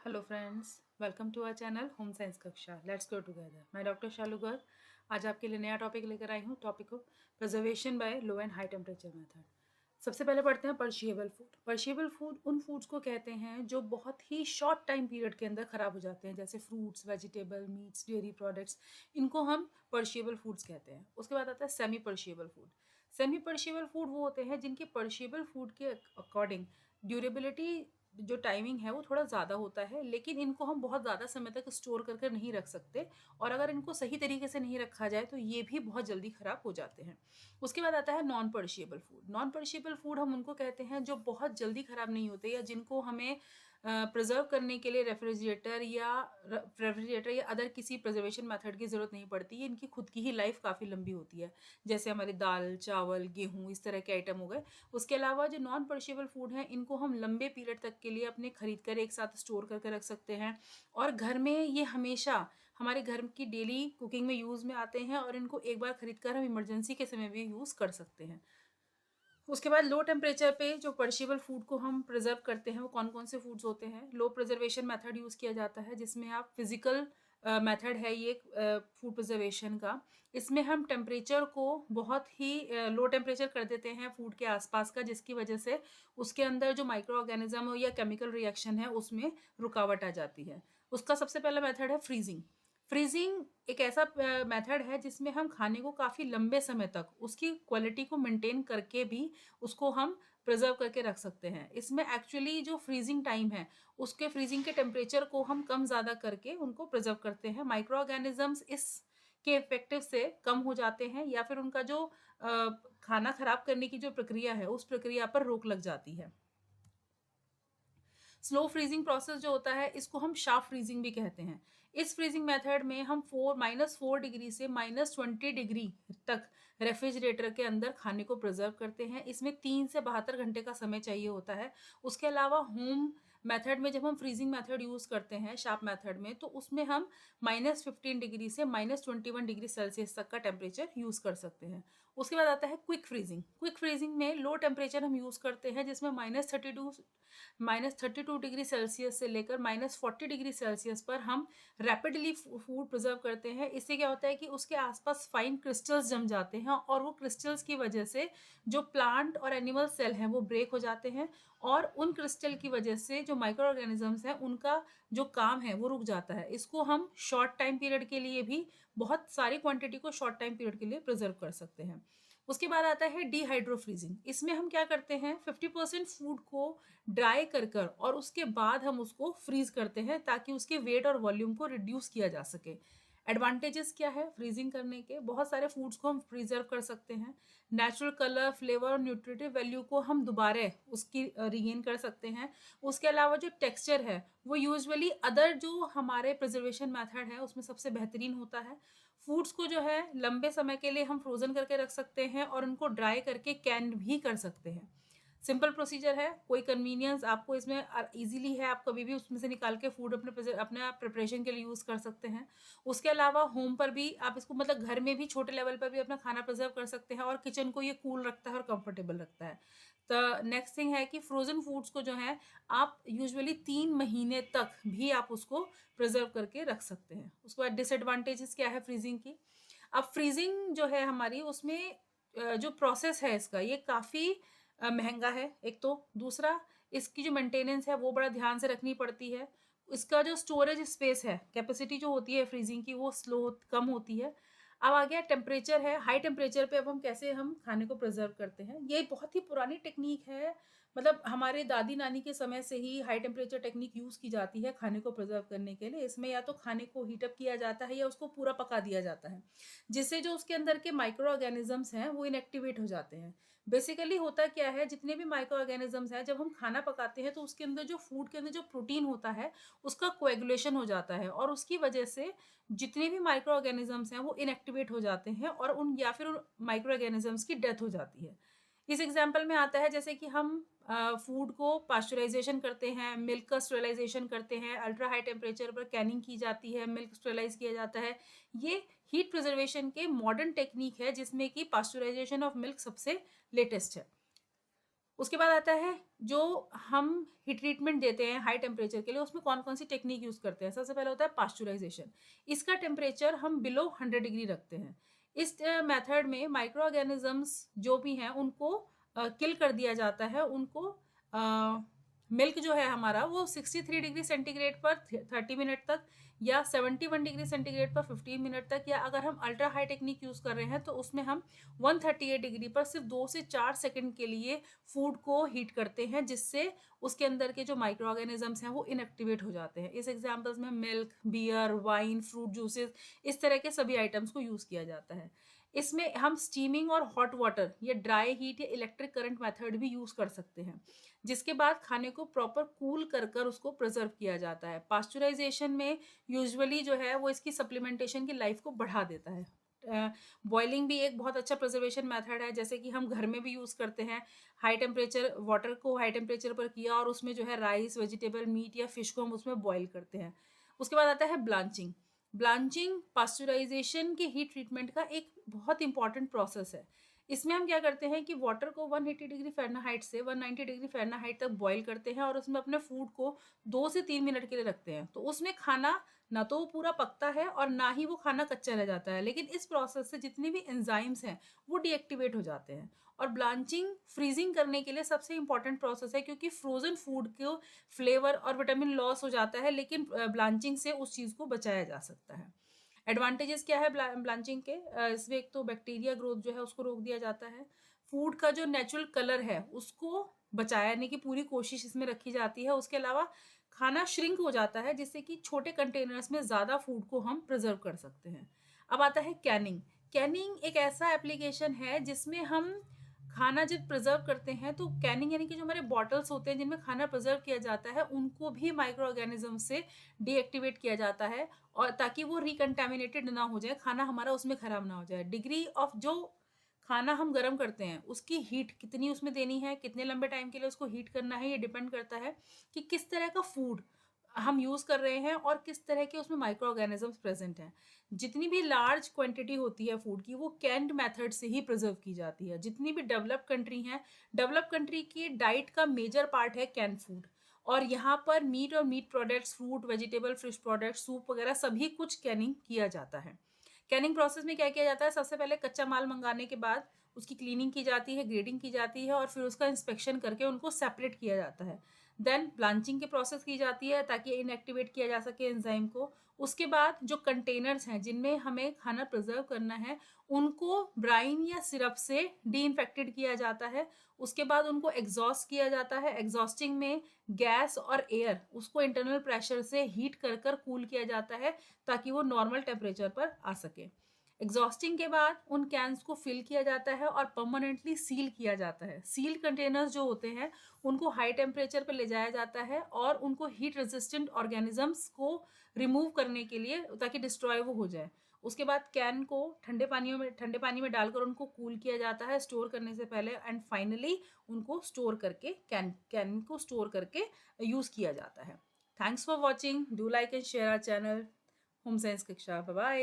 Hello friends, welcome to our channel home science कक्षा। Let's grow together. मैं doctor Shalu Garg आज आपके लिए नया टॉपिक लेकर आई हूँ। टॉपिक को preservation by low and high temperature method. सबसे पहले पढ़ते हैं पर्शिएबल फूड। पर्शिएबल फूड उन फूड्स को कहते हैं जो बहुत ही शॉर्ट टाइम पीरियड के अंदर ख़राब हो जाते हैं, जैसे fruits, vegetable, meets, dairy products. इनको हम पर्शिएबल फूड्स कहते हैं। उसके बाद आता है सेमी पर्शिएबल फूड। सेमी पर्शिएबल फूड वो होते हैं जिनकी पर्शिएबल फूड के अकॉर्डिंग ड्यूरेबिलिटी जो टाइमिंग है वो थोड़ा ज़्यादा होता है, लेकिन इनको हम बहुत ज़्यादा समय तक स्टोर करके नहीं रख सकते, और अगर इनको सही तरीके से नहीं रखा जाए तो ये भी बहुत जल्दी ख़राब हो जाते हैं। उसके बाद आता है नॉन पर्शिएबल फूड। नॉन पर्शिएबल फूड हम उनको कहते हैं जो बहुत जल्दी ख़राब नहीं होते, या जिनको हमें प्रिजर्व करने के लिए रेफ्रिजरेटर या अदर किसी प्रिजर्वेशन मेथड की ज़रूरत नहीं पड़ती है। इनकी खुद की ही लाइफ काफ़ी लंबी होती है, जैसे हमारी दाल, चावल, गेहूँ, इस तरह के आइटम हो गए। उसके अलावा जो नॉन पर्शिएबल फूड हैं, इनको हम लंबे पीरियड तक के लिए अपने खरीद कर एक साथ स्टोर करके रख सकते हैं, और घर में ये हमेशा हमारे घर की डेली कुकिंग में यूज़ में आते हैं, और इनको एक बार खरीद कर हम इमरजेंसी के समय भी यूज़ कर सकते हैं। उसके बाद लो टेम्परेचर पे जो पर्शिएबल फूड को हम प्रिजर्व करते हैं वो कौन कौन से फूड्स होते हैं। लो प्रिजर्वेशन मेथड यूज़ किया जाता है, जिसमें आप फिजिकल मेथड है ये फूड प्रिजर्वेशन का। इसमें हम टेम्परेचर को बहुत ही लो टेम्परेचर कर देते हैं फूड के आसपास का, जिसकी वजह से उसके अंदर जो माइक्रो ऑर्गेनिज्म या केमिकल रिएक्शन है उसमें रुकावट आ जाती है। उसका सबसे पहला मेथड है फ्रीजिंग। फ्रीजिंग एक ऐसा मेथड है जिसमें हम खाने को काफ़ी लंबे समय तक उसकी क्वालिटी को मेंटेन करके भी उसको हम प्रिजर्व करके रख सकते हैं। इसमें एक्चुअली जो फ्रीजिंग टाइम है उसके फ्रीजिंग के टेम्परेचर को हम कम ज़्यादा करके उनको प्रिजर्व करते हैं। माइक्रो ऑर्गेनिजम्स इस के इफेक्टिव से कम हो जाते हैं, या फिर उनका जो खाना खराब करने की जो प्रक्रिया है उस प्रक्रिया पर रोक लग जाती है। स्लो फ्रीजिंग प्रोसेस जो होता है इसको हम शार्प फ्रीजिंग भी कहते हैं। इस फ्रीजिंग मेथड में हम -4 डिग्री से -20 डिग्री तक रेफ्रिजरेटर के अंदर खाने को प्रिजर्व करते हैं। इसमें 3 से 72 घंटे का समय चाहिए होता है। उसके अलावा होम मेथड में जब हम फ्रीजिंग मेथड यूज़ करते हैं शार्प मेथड में, तो उसमें हम -15 डिग्री से -21 डिग्री सेल्सियस तक का टेम्परेचर यूज़ कर सकते हैं। उसके बाद आता है क्विक फ्रीजिंग। क्विक फ्रीजिंग में लो टेम्परेचर हम यूज़ करते हैं, जिसमें -32 डिग्री सेल्सियस से लेकर -40 डिग्री सेल्सियस पर हम रैपिडली फूड प्रिजर्व करते हैं। इससे क्या होता है कि उसके आसपास फाइन क्रिस्टल्स जम जाते हैं, और वो क्रिस्टल्स की वजह से जो प्लांट और एनिमल सेल हैं वो ब्रेक हो जाते हैं, और उन क्रिस्टल की वजह से जो माइक्रो ऑर्गेनिजम्स हैं उनका जो काम है वो रुक जाता है। इसको हम शॉर्ट टाइम पीरियड के लिए भी, बहुत सारी क्वांटिटी को शॉर्ट टाइम पीरियड के लिए प्रिजर्व कर सकते हैं। उसके बाद आता है डिहाइड्रो फ्रीजिंग। इसमें हम क्या करते हैं, 50% फूड को ड्राई कर और उसके बाद हम उसको फ्रीज करते हैं, ताकि उसके वेट और वॉल्यूम को रिड्यूस किया जा सके। एडवांटेजेस क्या है फ्रीजिंग करने के, बहुत सारे फूड्स को हम प्रिजर्व कर सकते हैं। नेचुरल कलर, फ्लेवर और न्यूट्रिटिव वैल्यू को हम दोबारा उसकी रिगेन कर सकते हैं। उसके अलावा जो टेक्सचर है वो यूजुअली अदर जो हमारे प्रिजर्वेशन मेथड है उसमें सबसे बेहतरीन होता है। फूड्स को जो है लंबे समय के लिए हम फ्रोजन करके रख सकते हैं, और उनको ड्राई करके कैन भी कर सकते हैं। सिंपल प्रोसीजर है, कोई कन्वीनियंस आपको इसमें इजीली है, आप कभी भी उसमें से निकाल के फूड अपने प्रिपरेशन के लिए यूज़ कर सकते हैं। उसके अलावा होम पर भी आप इसको, मतलब घर में भी छोटे लेवल पर भी अपना खाना प्रिजर्व कर सकते हैं, और किचन को ये कूल रखता है और कंफर्टेबल रखता है। तो नेक्स्ट थिंग है कि फ्रोजन फूड्स को जो है आप यूजुअली 3 महीने तक भी आप उसको प्रिजर्व करके रख सकते हैं। उसके बाद डिसएडवांटेजेस क्या है फ्रीजिंग की। अब फ्रीजिंग जो है हमारी, उसमें जो प्रोसेस है इसका ये काफ़ी महंगा है एक तो, दूसरा इसकी जो मेंटेनेंस है वो बड़ा ध्यान से रखनी पड़ती है। इसका जो स्टोरेज स्पेस है, कैपेसिटी जो होती है फ्रीजिंग की, वो कम होती है। अब आ गया टेम्परेचर है। हाई टेम्परेचर पे अब हम कैसे हम खाने को प्रिजर्व करते हैं, ये बहुत ही पुरानी टेक्निक है। मतलब हमारे दादी नानी के समय से ही हाई टेम्परेचर टेक्निक यूज़ की जाती है खाने को प्रिजर्व करने के लिए। इसमें या तो खाने को हीटअप किया जाता है या उसको पूरा पका दिया जाता है, जिससे जो उसके अंदर के माइक्रो ऑर्गेनिजम्स हैं वो इनएक्टिवेट हो जाते हैं। बेसिकली होता क्या है, जितने भी माइक्रो ऑर्गेनिजम्स हैं, जब हम खाना पकाते हैं तो उसके अंदर जो फूड के अंदर जो प्रोटीन होता है उसका कोएगुलेशन हो जाता है, और उसकी वजह से जितने भी माइक्रो ऑर्गेनिजम्स हैं वो इनएक्टिवेट हो जाते हैं, और उन या फिर उन माइक्रो ऑर्गेनिजम्स की डेथ हो जाती है। इस एग्जाम्पल में आता है जैसे कि हम फूड को पास्चराइजेशन करते हैं, मिल्क का स्टेरिलाइजेशन करते हैं, अल्ट्रा हाई टेम्परेचर पर कैनिंग की जाती है, मिल्क स्टेरिलाइज किया जाता है। ये हीट प्रिजर्वेशन के मॉडर्न टेक्निक है, जिसमें कि पास्चराइजेशन ऑफ मिल्क सबसे लेटेस्ट है। उसके बाद आता है जो हम हीट ट्रीटमेंट देते हैं हाई टेम्परेचर के लिए, उसमें कौन कौन सी टेक्निक यूज़ करते हैं। सबसे पहले होता है पास्चुराइजेशन। इसका टेम्परेचर हम बिलो 100 डिग्री रखते हैं। इस मेथड में माइक्रो ऑर्गेनिजम्स जो भी हैं उनको किल कर दिया जाता है। उनको मिल्क जो है हमारा वो 63 डिग्री सेंटीग्रेड पर 30 मिनट तक, या 71 डिग्री सेंटीग्रेड पर 15 मिनट तक, या अगर हम अल्ट्रा हाई टेक्निक यूज़ कर रहे हैं तो उसमें हम 138 डिग्री पर सिर्फ 2 से 4 सेकंड के लिए फूड को हीट करते हैं, जिससे उसके अंदर के जो माइक्रो ऑर्गेनिजम्स हैं वो इनएक्टिवेट हो जाते हैं। इस एग्जाम्पल्स में milk, beer, wine, fruit juices, इस तरह के सभी आइटम्स को यूज़ किया जाता है। इसमें हम स्टीमिंग और हॉट वाटर या ड्राई हीट या इलेक्ट्रिक करंट मेथड भी यूज़ कर सकते हैं, जिसके बाद खाने को प्रॉपर कूल कर कर उसको प्रिजर्व किया जाता है। पास्चुराइजेशन में यूजुअली जो है वो इसकी सप्लीमेंटेशन की लाइफ को बढ़ा देता है। बॉइलिंग भी एक बहुत अच्छा प्रिजर्वेशन मेथड है, जैसे कि हम घर में भी यूज़ करते हैं। हाई टेम्परेचर वाटर को हाई टेम्परेचर पर किया और उसमें जो है राइस, वेजिटेबल, मीट या फिश को हम उसमें बॉईल करते हैं। उसके बाद आता है ब्लांचिंग। ब्लांचिंग पास्चुराइजेशन के हीट ट्रीटमेंट का एक बहुत इंपॉर्टेंट प्रोसेस है। इसमें हम क्या करते हैं कि वाटर को 180 डिग्री फ़ारेनहाइट से 190 डिग्री फ़ारेनहाइट तक बॉईल करते हैं और उसमें अपने फूड को 2 से 3 मिनट के लिए रखते हैं। तो उसमें खाना ना तो वो पूरा पकता है और ना ही वो खाना कच्चा रह जाता है, लेकिन इस प्रोसेस से जितने भी एंजाइम्स हैं वो डीएक्टिवेट हो जाते हैं। और ब्लांचिंग फ्रीजिंग करने के लिए सबसे इंपॉर्टेंट प्रोसेस है, क्योंकि फ्रोजन फूड को फ्लेवर और विटामिन लॉस हो जाता है, लेकिन ब्लांचिंग से उस चीज़ को बचाया जा सकता है। एडवांटेजेस क्या है ब्लांचिंग के? इसमें एक तो बैक्टीरिया ग्रोथ जो है उसको रोक दिया जाता है। फूड का जो नेचुरल कलर है उसको बचाने की पूरी कोशिश इसमें रखी जाती है। उसके अलावा खाना श्रिंक हो जाता है, जिससे कि छोटे कंटेनर्स में ज़्यादा फूड को हम प्रिजर्व कर सकते हैं। अब आता है कैनिंग। कैनिंग एक ऐसा एप्लीकेशन है जिसमें हम खाना जब प्रिजर्व करते हैं तो कैनिंग यानी कि जो हमारे बॉटल्स होते हैं जिनमें खाना प्रिजर्व किया जाता है उनको भी माइक्रो ऑर्गेनिज्म से डीएक्टिवेट किया जाता है, और ताकि वो रिकंटामिनेटेड ना हो जाए, खाना हमारा उसमें ख़राब ना हो जाए। डिग्री ऑफ जो खाना हम गर्म करते हैं उसकी हीट कितनी उसमें देनी है, कितने लंबे टाइम के लिए उसको हीट करना है, ये डिपेंड करता है कि किस तरह का फूड हम यूज़ कर रहे हैं और किस तरह के उसमें माइक्रो ऑर्गेनिजम्स प्रेजेंट हैं। जितनी भी लार्ज क्वांटिटी होती है फूड की वो कैंड मेथड से ही प्रिजर्व की जाती है। जितनी भी डेवलप कंट्री हैं, डेवलप कंट्री की डाइट का मेजर पार्ट है कैन फूड, और यहाँ पर मीट और meat products, fruit, vegetable, fish products, soup वगैरह सभी कुछ कैनिंग किया जाता है। कैनिंग प्रोसेस में क्या किया जाता है? सबसे पहले कच्चा माल मंगाने के बाद उसकी क्लीनिंग की जाती है, ग्रेडिंग की जाती है और फिर उसका इंस्पेक्शन करके उनको सेपरेट किया जाता है। देन ब्लांचिंग की प्रोसेस की जाती है ताकि इनएक्टिवेट किया जा सके एंजाइम को। उसके बाद जो कंटेनर्स हैं जिनमें हमें खाना प्रिजर्व करना है उनको ब्राइन या सिरप से डी इन्फेक्टेड किया जाता है। उसके बाद उनको एग्जॉस्ट किया जाता है। एग्जॉस्टिंग में गैस और एयर उसको इंटरनल प्रेशर से हीट कर कर कूल किया जाता है ताकि वो नॉर्मल टेम्परेचर पर आ सके। एग्जॉस्टिंग के बाद उन कैंस को फिल किया जाता है और परमानेंटली सील किया जाता है। सील कंटेनर्स जो होते हैं उनको हाई टेम्परेचर पर ले जाया जाता है और उनको हीट रेजिस्टेंट ऑर्गेनिजम्स को रिमूव करने के लिए, ताकि डिस्ट्रॉय वो हो जाए। उसके बाद कैन को ठंडे पानी में डालकर उनको कूल किया जाता है स्टोर करने से पहले, एंड फाइनली उनको स्टोर करके कैन को स्टोर करके यूज़ किया जाता है। Thanks for watching. Do like and share our channel home science कक्षा। Bye bye.